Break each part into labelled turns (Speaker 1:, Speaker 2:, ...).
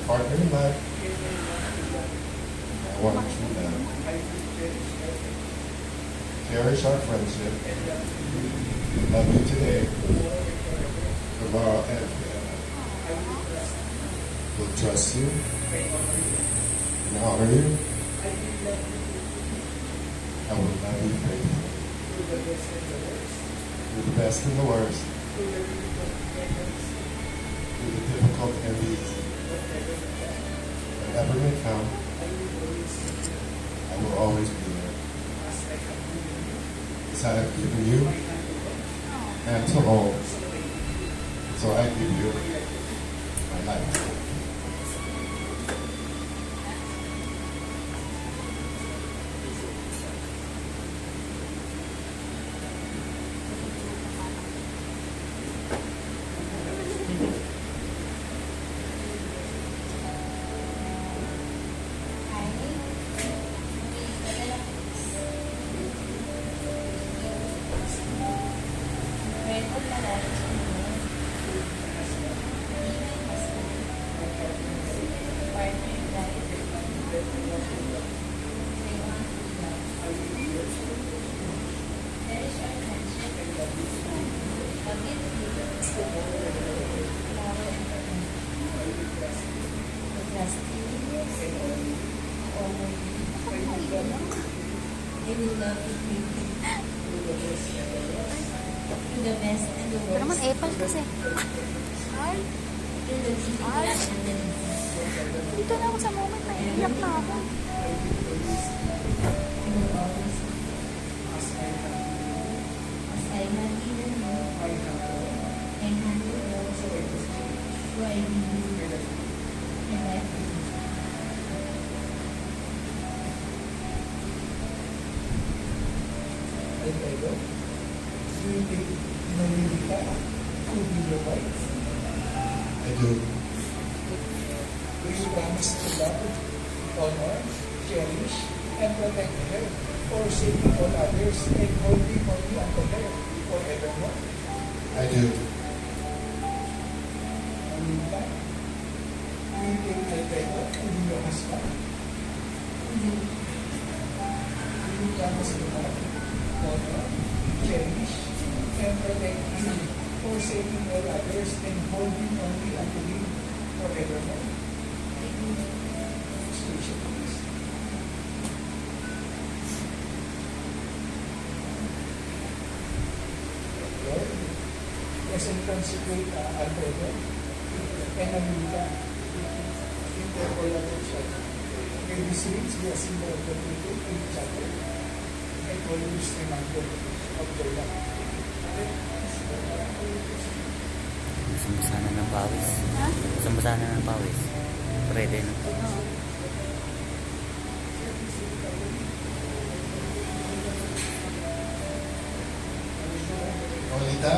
Speaker 1: partner in life. I want you to cherish our friendship. Love you today, tomorrow, and forever. Will trust you and honor you. I will love you faithfully. Through the best and the worst. Through the difficult and the easy. Whatever may come, I will always be there. As I have given you and to hold, so I give you my life.
Speaker 2: The best and the worst.
Speaker 3: Pero naman epal kasi. Ay. Ay. Dito na ako sa moment na iiyak na ako.
Speaker 1: I do.
Speaker 4: Do you promise to love, honor, cherish, and protect her, forsaking all others and holding only unto her forevermore?
Speaker 1: I do.
Speaker 4: Anita, do you take Alfredo to be your husband? Do you promise to love, honor, cherish, and protect him, forsaking all others and holding only unto him forevermore? Station, please. Lord, bless and consecrate Alfredo and Anita in their collaboration. May these rings be a symbol of the people to each other and always reminder of their love.
Speaker 5: Sambasa na ng pawis.
Speaker 3: Ha?
Speaker 5: Sambasa na ng pawis. Pwede na.
Speaker 1: Lolita,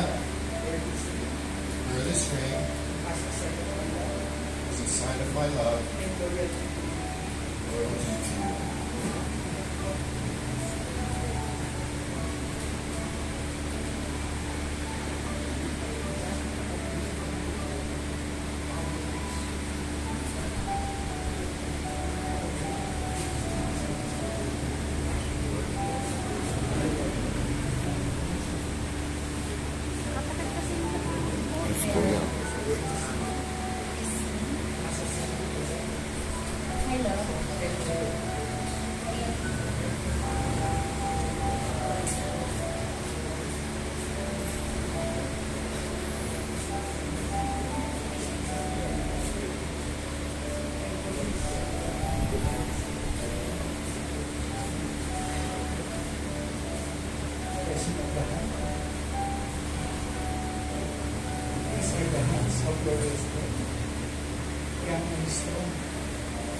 Speaker 1: wear this ring as a sign of my love, loyalty to you.
Speaker 5: Yes, kuya.
Speaker 2: Hello.
Speaker 4: Blessing of the hand. These are the hands of your wisdom, young and strong,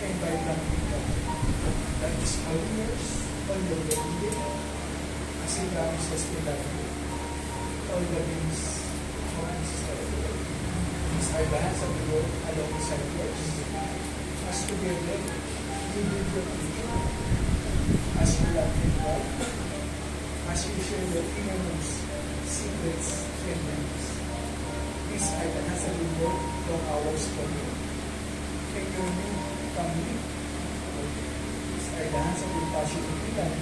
Speaker 4: and vibrant people. That is all yours on your wedding day, as he promises to love you all the days of his life. These are the hands of the Lord alongside yours, as together you build your future, as you love and love, as you share your innermost secrets and dreams. These are the hands of the Lord from ours for you. And your the hands of compassionate love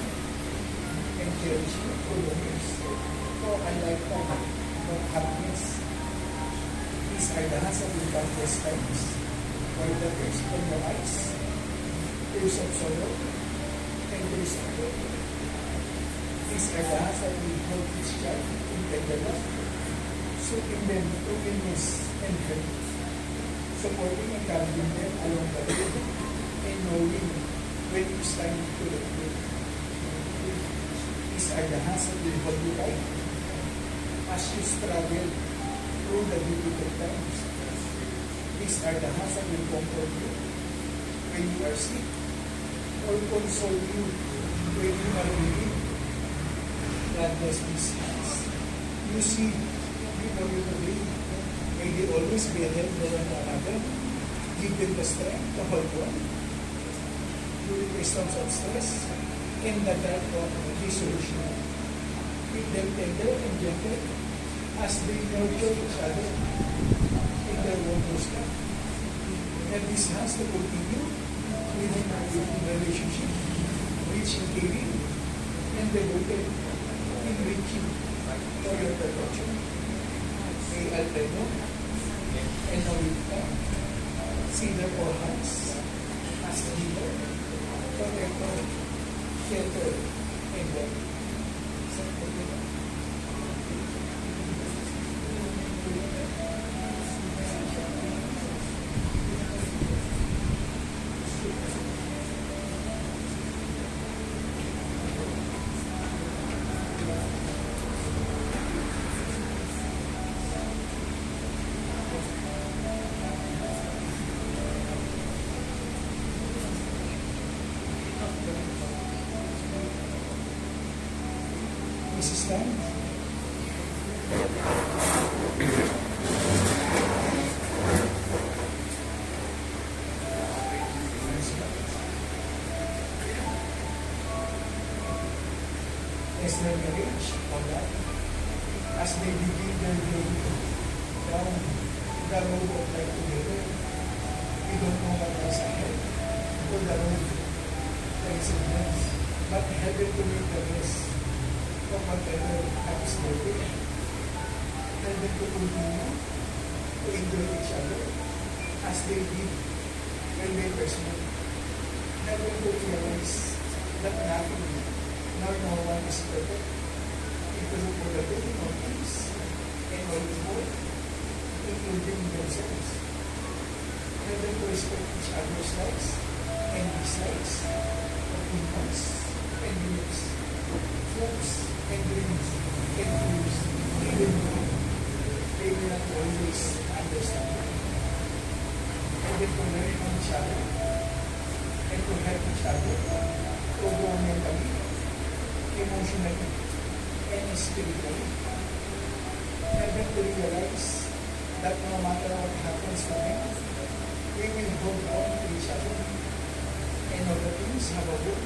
Speaker 4: and cherish you for the years for a lifetime of happiness. These are the hands of countless times for the tears from your eyes, tears of sorrow, and tears of joy. These are the hands that will hold each child in tender love, soothing them to illness and hurt, supporting and guiding them along the way, and knowing when it's time to let go. These are the hands that will hold you tight as you struggle through the difficult times. These are the hands that will comfort you when you are sick or console you when you are weak. God bless these hands. You see, before you today, may they always be a help to one another. Give them the strength to hold on during the storms of stress and the dark of dissolution. Keep them tender and gentle as they nurture each other in their wondrous love. And these hands to continue within our relationship, rich in caring and devoted in reaching for your perfection. May Alfredo and Norita see their four hands as the healer, protector, shelter, and guide. Mrs. Tan? As they marriage on that, as they begin their journey down the road of life together, we don't know what lies ahead or the road that is in us, but heaven to make the best of whatever happens their way. Heaven to continue to enjoy each other as they did when they first met. Heaven to realize that nothing nor no one is perfect. It will look for the building of things and all the more, including themselves. Heaven to respect each other's likes and dislikes, opinions and beliefs, hopes and dreams and fears, even though they will not always understand. Heaven to learn from each other and to help each other to grow mentally, emotionally, and spiritually. Heaven to realize that no matter what happens to them, we will hold on to each other and all the things have a good